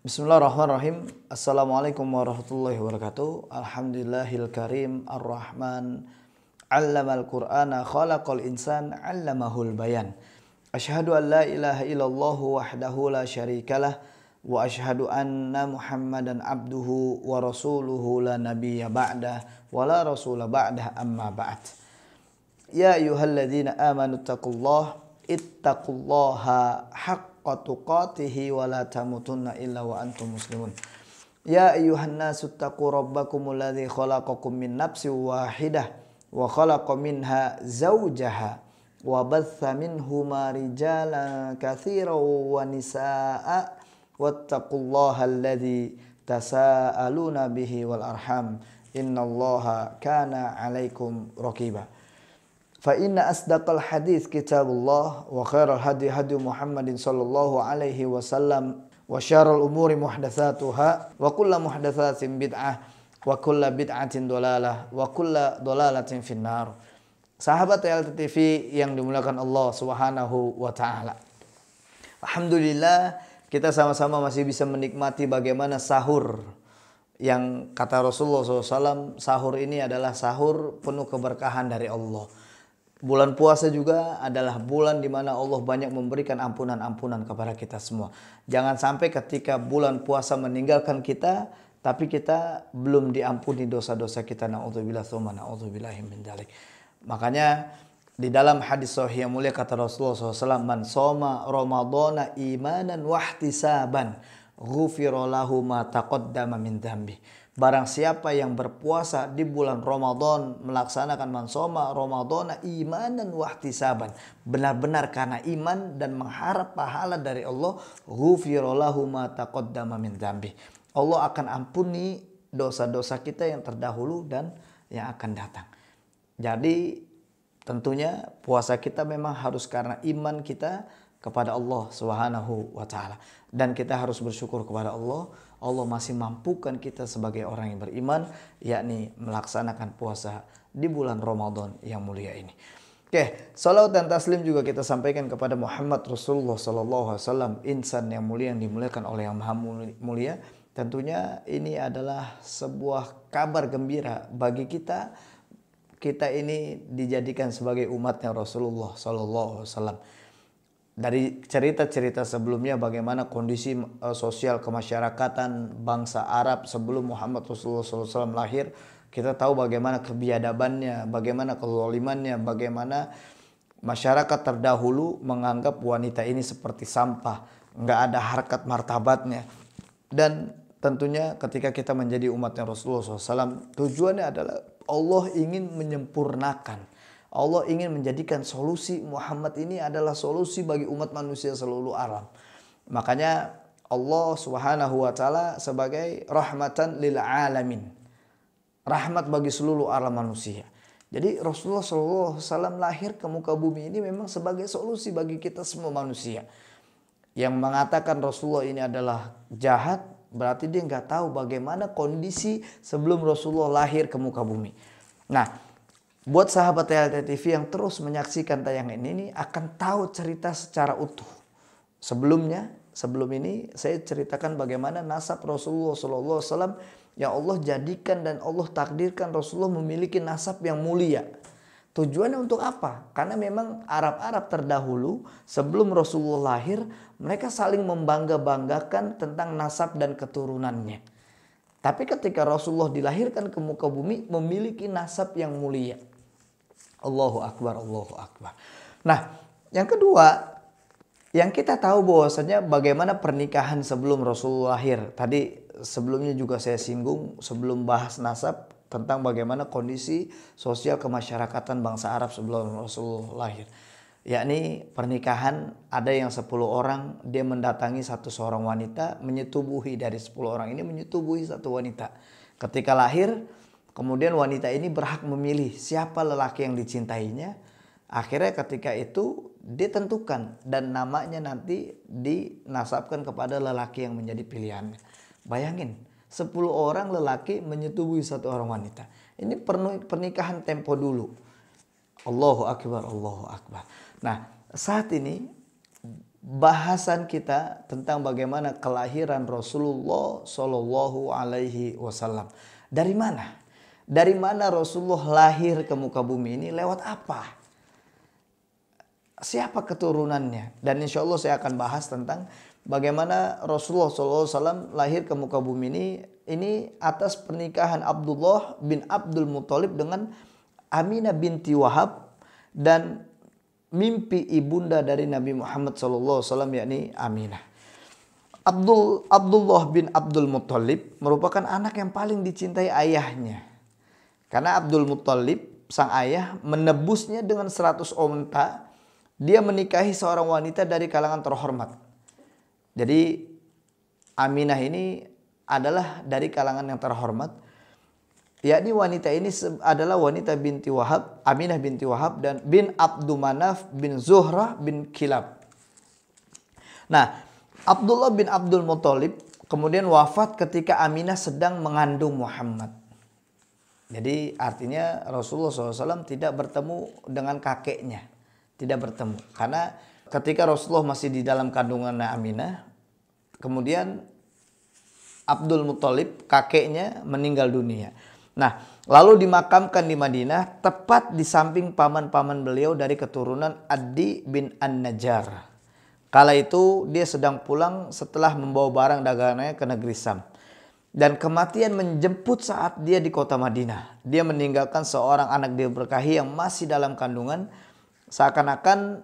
Bismillahirrahmanirrahim. Assalamualaikum warahmatullahi wabarakatuh. Alhamdulillahil karim ar-Rahman. Allamal Qur'ana khalaqal insan 'allamahul bayan. Asyhadu an la ilaha illallah wahdahu la syarikalah wa asyhadu anna Muhammadan abduhu wa rasuluhu la nabiyya ba'dah wa la rasula ba'dah amma ba'd. Ya ayyuhalladzina amanu ittaqullaha haqqa tuqatihi wa la tamutunna illa wa antum muslimun. Ya ayyuhan nasu ittaqu rabbakumul ladzi khalaqakum min nafsin wahidah wa khalaqa minha zawjaha wa batha minhuma rijalan katsiran wa nisaa'a wattaqullaha alladzi tasaaluna bihi wal arham innallaha kana 'alaikum raqiba. Fa inna asdaqal hadits kitabullah wa khairal hadi hadi Muhammadin sallallahu alaihi wasallam wa syarrul umuri muhdatsatuha wa kullu muhdatsatin bid'ah wa kullu bid'atin dhalalah wa kullu dhalalatin finnar. Sahabat LTTV yang dimuliakan Allah Subhanahu wa taala. Alhamdulillah kita sama-sama masih bisa menikmati bagaimana sahur yang kata Rasulullah SAW, sahur ini adalah sahur penuh keberkahan dari Allah. Bulan puasa juga adalah bulan di mana Allah banyak memberikan ampunan-ampunan kepada kita semua. Jangan sampai ketika bulan puasa meninggalkan kita, tapi kita belum diampuni dosa-dosa kita. Na'udzubillah tsumma na'udzubillahi min dzalik. Makanya di dalam hadis sahih yang mulia kata Rasulullah SAW, man shoma ramadhana imanan wahtisaban ghufira lahu ma taqaddama min dzambi. Barang siapa yang berpuasa di bulan Ramadan melaksanakan mansoma Ramadhana imanan wahtisaban, benar-benar karena iman dan mengharap pahala dari Allah, ghufira lahu ma taqaddama min dzambi. Allah akan ampuni dosa-dosa kita yang terdahulu dan yang akan datang. Jadi tentunya puasa kita memang harus karena iman kita kepada Allah Subhanahu wa taala, dan kita harus bersyukur kepada Allah. Allah masih mampukan kita sebagai orang yang beriman, yakni melaksanakan puasa di bulan Ramadan yang mulia ini. Oke, salawat dan taslim juga kita sampaikan kepada Muhammad Rasulullah sallallahu alaihi wasallam, insan yang mulia yang dimuliakan oleh Yang Maha Mulia. Tentunya ini adalah sebuah kabar gembira bagi kita. Kita ini dijadikan sebagai umatnya Rasulullah sallallahu alaihi wasallam. Dari cerita-cerita sebelumnya bagaimana kondisi sosial kemasyarakatan bangsa Arab sebelum Muhammad Rasulullah SAW lahir, kita tahu bagaimana kebiadabannya, bagaimana kezalimannya, bagaimana masyarakat terdahulu menganggap wanita ini seperti sampah, nggak ada harkat martabatnya. Dan tentunya ketika kita menjadi umatnya Rasulullah SAW, tujuannya adalah Allah ingin menyempurnakan. Allah ingin menjadikan solusi Muhammad ini adalah solusi bagi umat manusia seluruh alam. Makanya Allah Subhanahu wa taala sebagai rahmatan lil alamin. Rahmat bagi seluruh alam manusia. Jadi Rasulullah SAW lahir ke muka bumi ini memang sebagai solusi bagi kita semua manusia. Yang mengatakan Rasulullah ini adalah jahat, berarti dia nggak tahu bagaimana kondisi sebelum Rasulullah lahir ke muka bumi. Nah, buat sahabat LTTV yang terus menyaksikan tayangan ini akan tahu cerita secara utuh. Sebelum ini saya ceritakan bagaimana nasab Rasulullah SAW yang Allah jadikan dan Allah takdirkan Rasulullah memiliki nasab yang mulia. Tujuannya untuk apa? Karena memang Arab-Arab terdahulu sebelum Rasulullah lahir, mereka saling membangga-banggakan tentang nasab dan keturunannya. Tapi ketika Rasulullah dilahirkan ke muka bumi memiliki nasab yang mulia. Allahu Akbar, Allahu Akbar. Nah, yang kedua, yang kita tahu bahwasanya bagaimana pernikahan sebelum Rasulullah lahir. Tadi sebelumnya juga saya singgung sebelum bahas nasab tentang bagaimana kondisi sosial kemasyarakatan bangsa Arab sebelum Rasulullah lahir. Yakni pernikahan ada yang 10 orang, dia mendatangi seorang wanita, menyetubuhi dari 10 orang ini menyetubuhi satu wanita. Ketika lahir, kemudian wanita ini berhak memilih siapa lelaki yang dicintainya. Akhirnya ketika itu ditentukan dan namanya nanti dinasabkan kepada lelaki yang menjadi pilihannya. Bayangin, 10 orang lelaki menyetubuhi satu orang wanita. Ini pernikahan tempo dulu. Allahu Akbar, Allahu Akbar. Nah, saat ini bahasan kita tentang bagaimana kelahiran Rasulullah Shallallahu Alaihi Wasallam. Dari mana? Dari mana Rasulullah lahir ke muka bumi ini? Lewat apa? Siapa keturunannya? Dan insya Allah saya akan bahas tentang bagaimana Rasulullah SAW lahir ke muka bumi ini atas pernikahan Abdullah bin Abdul Muthalib dengan Aminah binti Wahab dan mimpi ibunda dari Nabi Muhammad SAW yakni Aminah. Abdullah bin Abdul Muthalib merupakan anak yang paling dicintai ayahnya. Karena Abdul Muthalib sang ayah menebusnya dengan 100 onta. Dia menikahi seorang wanita dari kalangan terhormat. Jadi Aminah ini adalah dari kalangan yang terhormat. Yakni wanita ini adalah wanita binti Wahab, Aminah binti Wahab dan bin Abdul Manaf bin Zuhrah bin Kilab. Nah, Abdullah bin Abdul Muthalib kemudian wafat ketika Aminah sedang mengandung Muhammad. Jadi artinya Rasulullah SAW tidak bertemu dengan kakeknya. Tidak bertemu. Karena ketika Rasulullah masih di dalam kandungan Aminah, kemudian Abdul Muthalib kakeknya meninggal dunia. Nah, lalu dimakamkan di Madinah tepat di samping paman-paman beliau dari keturunan Adi bin An-Najjar. Kala itu dia sedang pulang setelah membawa barang dagangannya ke negeri Sam. Dan kematian menjemput saat dia di kota Madinah. Dia meninggalkan seorang anak dia berkahi yang masih dalam kandungan. Seakan-akan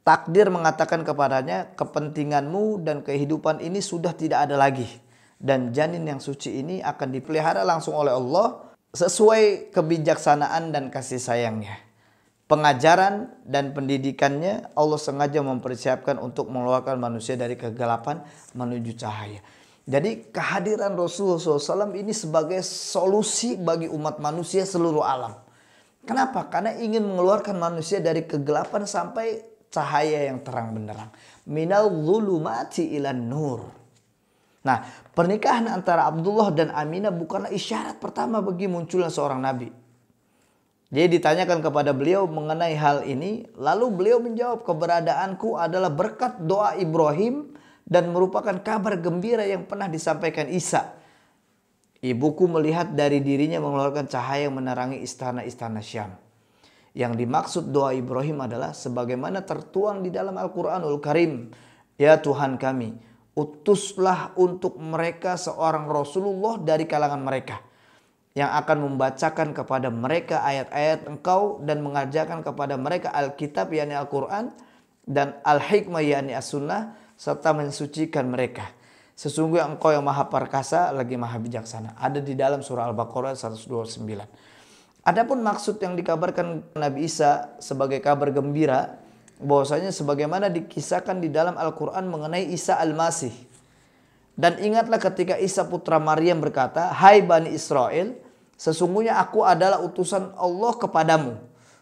takdir mengatakan kepadanya, kepentinganmu dan kehidupan ini sudah tidak ada lagi. Dan janin yang suci ini akan dipelihara langsung oleh Allah sesuai kebijaksanaan dan kasih sayangnya. Pengajaran dan pendidikannya Allah sengaja mempersiapkan untuk mengeluarkan manusia dari kegelapan menuju cahaya. Jadi kehadiran Rasulullah SAW ini sebagai solusi bagi umat manusia seluruh alam. Kenapa? Karena ingin mengeluarkan manusia dari kegelapan sampai cahaya yang terang benderang. Minal zulumati ilan nur. Nah, pernikahan antara Abdullah dan Aminah bukanlah isyarat pertama bagi munculnya seorang nabi. Dia ditanyakan kepada beliau mengenai hal ini. Lalu beliau menjawab, keberadaanku adalah berkat doa Ibrahim dan merupakan kabar gembira yang pernah disampaikan Isa. Ibuku melihat dari dirinya mengeluarkan cahaya yang menerangi istana-istana Syam. Yang dimaksud doa Ibrahim adalah sebagaimana tertuang di dalam Al-Quranul Karim. Ya Tuhan kami, utuslah untuk mereka seorang Rasulullah dari kalangan mereka. Yang akan membacakan kepada mereka ayat-ayat Engkau dan mengajarkan kepada mereka Alkitab yakni Al-Quran dan Al-Hikmah yakni As-Sunnah serta mensucikan mereka. Sesungguhnya Engkau yang maha perkasa lagi maha bijaksana. Ada di dalam surah Al-Baqarah 129. Adapun maksud yang dikabarkan Nabi Isa sebagai kabar gembira, bahwasanya sebagaimana dikisahkan di dalam Al-Quran mengenai Isa Al-Masih. Dan ingatlah ketika Isa putra Maryam berkata, hai Bani Israel, sesungguhnya aku adalah utusan Allah kepadamu,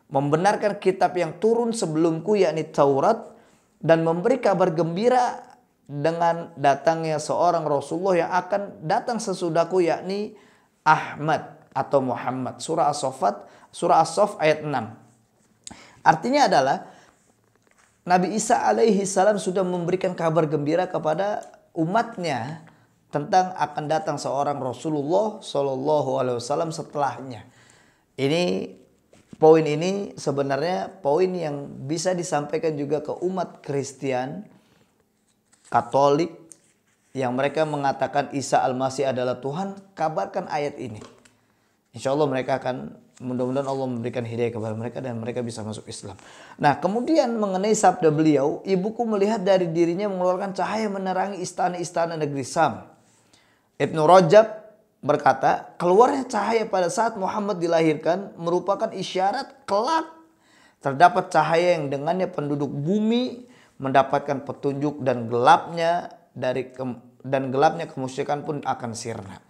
membenarkan kitab yang turun sebelumku yakni Taurat, dan memberi kabar gembira dengan datangnya seorang Rasulullah yang akan datang sesudahku yakni Ahmad atau Muhammad. Surah As-Saff ayat 6. Artinya adalah Nabi Isa alaihi salam sudah memberikan kabar gembira kepada umatnya tentang akan datang seorang Rasulullah Shallallahu Alaihi Wasallam setelahnya. Poin ini sebenarnya poin yang bisa disampaikan juga ke umat Kristen, Katolik yang mereka mengatakan Isa Al-Masih adalah Tuhan. Kabarkan ayat ini. Insya Allah mereka akan, mudah-mudahan Allah memberikan hidayah kepada mereka dan mereka bisa masuk Islam. Nah, kemudian mengenai sabda beliau, ibuku melihat dari dirinya mengeluarkan cahaya menerangi istana-istana negeri Sam. Ibnu Rajab berkata, keluarnya cahaya pada saat Muhammad dilahirkan merupakan isyarat kelak terdapat cahaya yang dengannya penduduk bumi mendapatkan petunjuk dan gelapnya kemusyrikan pun akan sirna.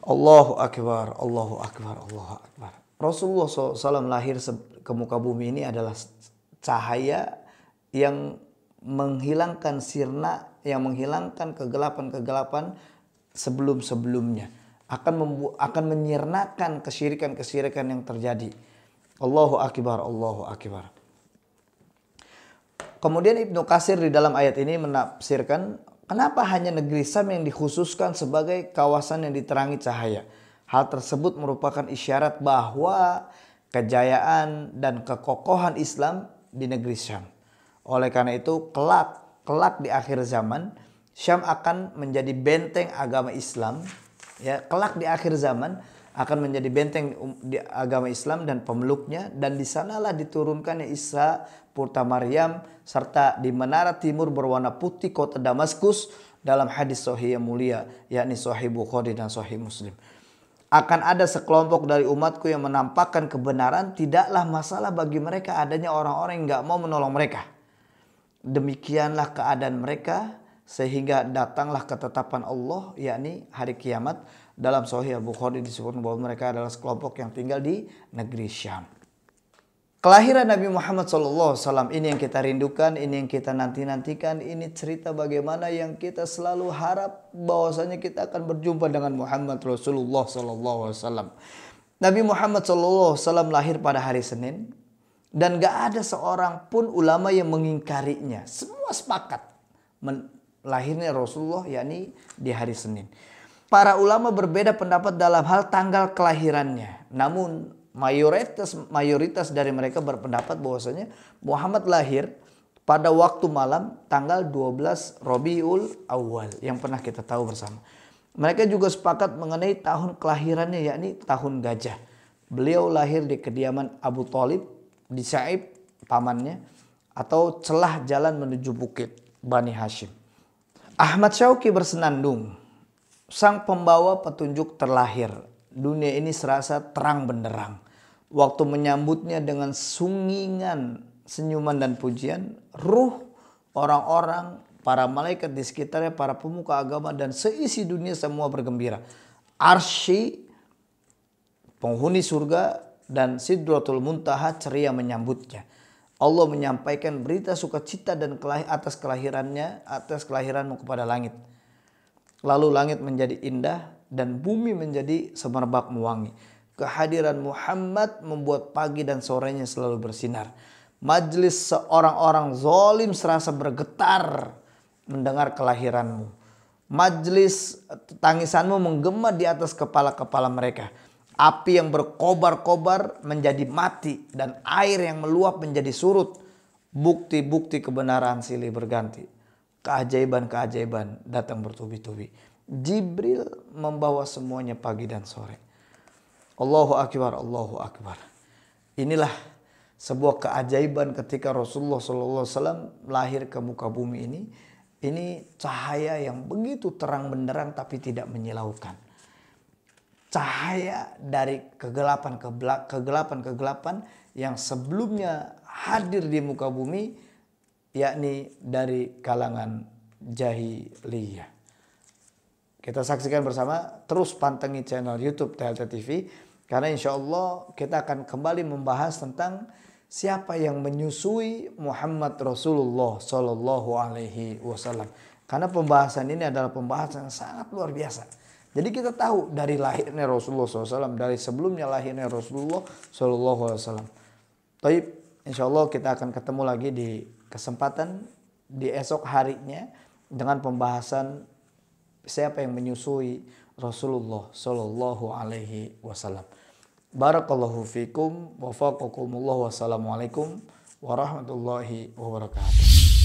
Allahu Akbar, Allahu Akbar, Allahu Akbar. Rasulullah SAW lahir ke muka bumi ini adalah cahaya yang menghilangkan sirna, yang menghilangkan kegelapan-kegelapan sebelum-sebelumnya. Akan menyirnakan kesyirikan-kesyirikan yang terjadi. Allahu Akbar, Allahu Akbar. Kemudian Ibnu Katsir di dalam ayat ini menafsirkan kenapa hanya negeri Syam yang dikhususkan sebagai kawasan yang diterangi cahaya. Hal tersebut merupakan isyarat bahwa kejayaan dan kekokohan Islam di negeri Syam. Oleh karena itu kelak di akhir zaman Syam akan menjadi benteng agama Islam. Ya, kelak di akhir zaman akan menjadi benteng di agama Islam dan pemeluknya, dan di sanalah diturunkannya Isa Purta Maryam, serta di menara timur berwarna putih kota Damaskus dalam hadis sahih yang mulia, yakni Sahih Bukhari dan Sahih Muslim. Akan ada sekelompok dari umatku yang menampakkan kebenaran, tidaklah masalah bagi mereka adanya orang-orang yang gak mau menolong mereka. Demikianlah keadaan mereka sehingga datanglah ketetapan Allah, yakni hari kiamat. Dalam Sahih Bukhari disebut bahwa mereka adalah sekelompok yang tinggal di negeri Syam. Kelahiran Nabi Muhammad SAW ini yang kita rindukan, ini yang kita nanti-nantikan. Ini cerita bagaimana yang kita selalu harap bahwasanya kita akan berjumpa dengan Muhammad Rasulullah SAW. Nabi Muhammad SAW lahir pada hari Senin. Dan gak ada seorang pun ulama yang mengingkarinya. Semua sepakat lahirnya Rasulullah, yakni di hari Senin. Para ulama berbeda pendapat dalam hal tanggal kelahirannya. Namun mayoritas dari mereka berpendapat bahwasanya Muhammad lahir pada waktu malam tanggal 12 Rabiul Awal yang pernah kita tahu bersama. Mereka juga sepakat mengenai tahun kelahirannya, yakni tahun gajah. Beliau lahir di kediaman Abu Thalib di Sa'ib pamannya, atau celah jalan menuju bukit Bani Hashim. Ahmad Syauqi bersenandung, sang pembawa petunjuk terlahir. Dunia ini serasa terang benderang. Waktu menyambutnya dengan sungingan, senyuman dan pujian, ruh orang-orang, para malaikat di sekitarnya, para pemuka agama dan seisi dunia semua bergembira. Arsy, penghuni surga dan Sidratul Muntaha ceria menyambutnya. Allah menyampaikan berita sukacita dan atas kelahiranmu kepada langit. Lalu langit menjadi indah dan bumi menjadi semerbak mewangi. Kehadiran Muhammad membuat pagi dan sorenya selalu bersinar. Majlis seorang-orang zalim serasa bergetar mendengar kelahiranmu. Majlis tangisanmu menggema di atas kepala-kepala mereka. Api yang berkobar-kobar menjadi mati dan air yang meluap menjadi surut. Bukti-bukti kebenaran silih berganti. Keajaiban-keajaiban datang bertubi-tubi. Jibril membawa semuanya pagi dan sore. Allahu Akbar, Allahu Akbar. Inilah sebuah keajaiban ketika Rasulullah SAW lahir ke muka bumi ini. Ini cahaya yang begitu terang benderang tapi tidak menyilaukan. Cahaya dari kegelapan-kegelapan yang sebelumnya hadir di muka bumi, yakni dari kalangan jahiliyah. Kita saksikan bersama, terus pantengin channel YouTube TLT TV, karena insya Allah kita akan kembali membahas tentang siapa yang menyusui Muhammad Rasulullah Sallallahu Alaihi Wasallam. Karena pembahasan ini adalah pembahasan yang sangat luar biasa. Jadi kita tahu dari lahirnya Rasulullah SAW, dari sebelumnya lahirnya Rasulullah SAW. Taib, insya Allah kita akan ketemu lagi di kesempatan di esok harinya dengan pembahasan siapa yang menyusui Rasulullah Sallallahu Alaihi Wasallam. Barakallahu fikum wa faqakumullah. Wassalamualaikum warahmatullahi wabarakatuh.